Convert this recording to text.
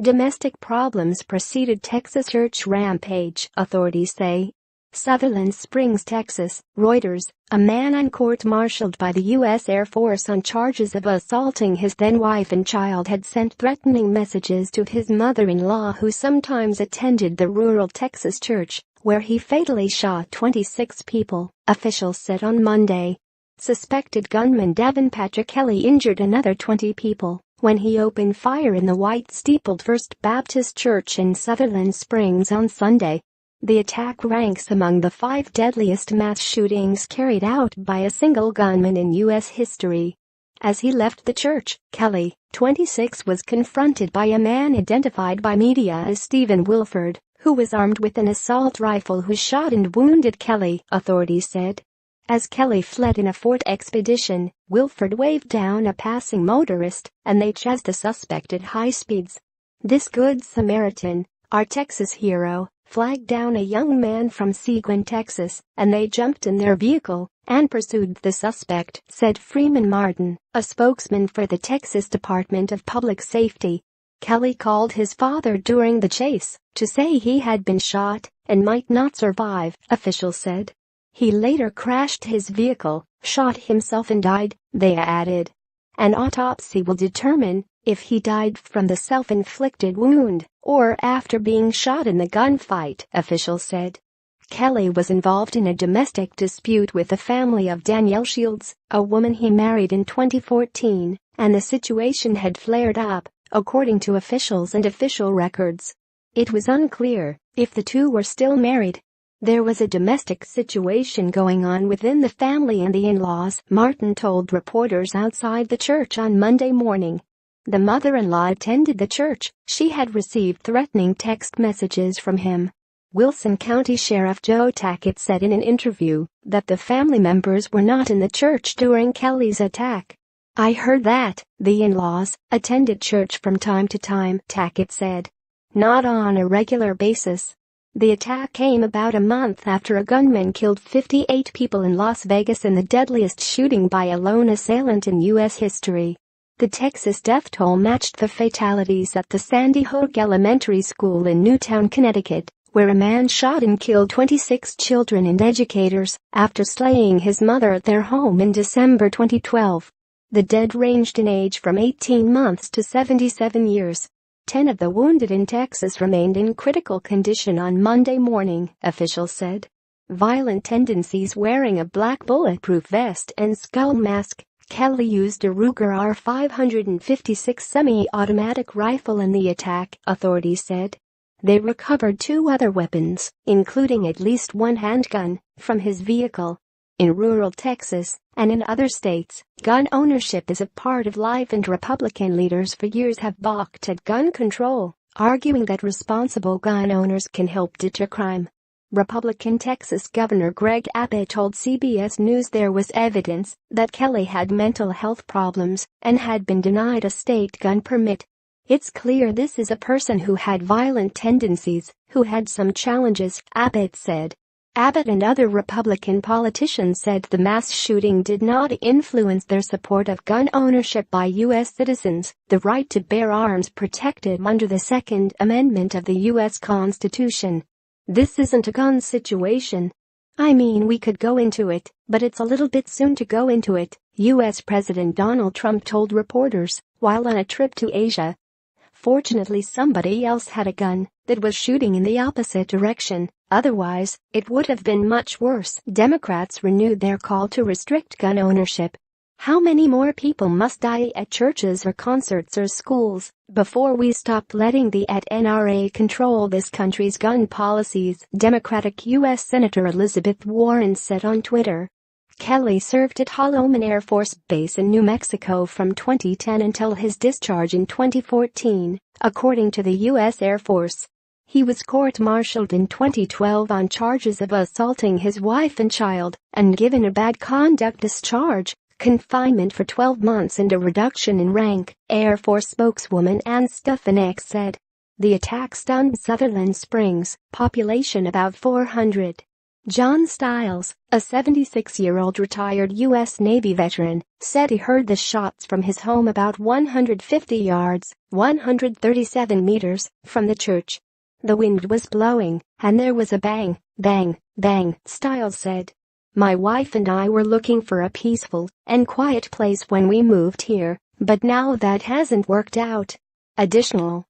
Domestic problems preceded Texas church rampage, authorities say. Sutherland Springs, Texas, Reuters, a man uncourt-martialed by the U.S. Air Force on charges of assaulting his then-wife and child had sent threatening messages to his mother-in-law, who sometimes attended the rural Texas church, where he fatally shot 26 people, officials said on Monday. Suspected gunman Devin Patrick Kelley injured another 20 people when he opened fire in the white-steepled First Baptist Church in Sutherland Springs on Sunday. The attack ranks among the 5 deadliest mass shootings carried out by a single gunman in U.S. history. As he left the church, Kelley, 26, was confronted by a man identified by media as Stephen Willeford, who was armed with an assault rifle, who shot and wounded Kelley, authorities said. As Kelley fled in a Ford Expedition, Willeford waved down a passing motorist, and they chased the suspect at high speeds. This Good Samaritan, our Texas hero, flagged down a young man from Seguin, Texas, and they jumped in their vehicle and pursued the suspect, said Freeman Martin, a spokesman for the Texas Department of Public Safety. Kelley called his father during the chase to say he had been shot and might not survive, officials said. He later crashed his vehicle, shot himself and died, they added. An autopsy will determine if he died from the self-inflicted wound or after being shot in the gunfight, officials said. Kelley was involved in a domestic dispute with the family of Danielle Shields, a woman he married in 2014, and the situation had flared up, according to officials and official records. It was unclear if the two were still married. There was a domestic situation going on within the family and the in-laws, Martin told reporters outside the church on Monday morning. The mother-in-law attended the church. She had received threatening text messages from him. Wilson County Sheriff Joe Tackett said in an interview that the family members were not in the church during Kelley's attack. "I heard that the in-laws attended church from time to time," Tackett said. "Not on a regular basis." The attack came about a month after a gunman killed 58 people in Las Vegas in the deadliest shooting by a lone assailant in U.S. history. The Texas death toll matched the fatalities at the Sandy Hook Elementary School in Newtown, Connecticut, where a man shot and killed 26 children and educators after slaying his mother at their home in December 2012. The dead ranged in age from 18 months to 77 years. 10 of the wounded in Texas remained in critical condition on Monday morning, officials said. Violent tendencies. Wearing a black bulletproof vest and skull mask, Kelley used a Ruger R.556 semi-automatic rifle in the attack, authorities said. They recovered 2 other weapons, including at least 1 handgun, from his vehicle. In rural Texas and in other states, gun ownership is a part of life, and Republican leaders for years have balked at gun control, arguing that responsible gun owners can help deter crime. Republican Texas Governor Greg Abbott told CBS News there was evidence that Kelley had mental health problems and had been denied a state gun permit. "It's clear this is a person who had violent tendencies, who had some challenges," Abbott said. Abbott and other Republican politicians said the mass shooting did not influence their support of gun ownership by U.S. citizens, the right to bear arms protected under the Second Amendment of the U.S. Constitution. "This isn't a gun situation. I mean, we could go into it, but it's a little bit soon to go into it," U.S. President Donald Trump told reporters while on a trip to Asia. "Fortunately, somebody else had a gun that was shooting in the opposite direction. Otherwise, it would have been much worse." Democrats renewed their call to restrict gun ownership. "How many more people must die at churches or concerts or schools before we stop letting the NRA control this country's gun policies?" Democratic U.S. Senator Elizabeth Warren said on Twitter. Kelley served at Holloman Air Force Base in New Mexico from 2010 until his discharge in 2014, according to the U.S. Air Force. He was court-martialed in 2012 on charges of assaulting his wife and child and given a bad conduct discharge, confinement for 12 months and a reduction in rank, Air Force spokeswoman Ann Stefanik said. The attack stunned Sutherland Springs, population about 400. John Stiles, a 76-year-old retired U.S. Navy veteran, said he heard the shots from his home about 150 yards, 137 meters, from the church. The wind was blowing, and there was a bang, bang, bang, Stiles said. My wife and I were looking for a peaceful and quiet place when we moved here, but now that hasn't worked out. Additional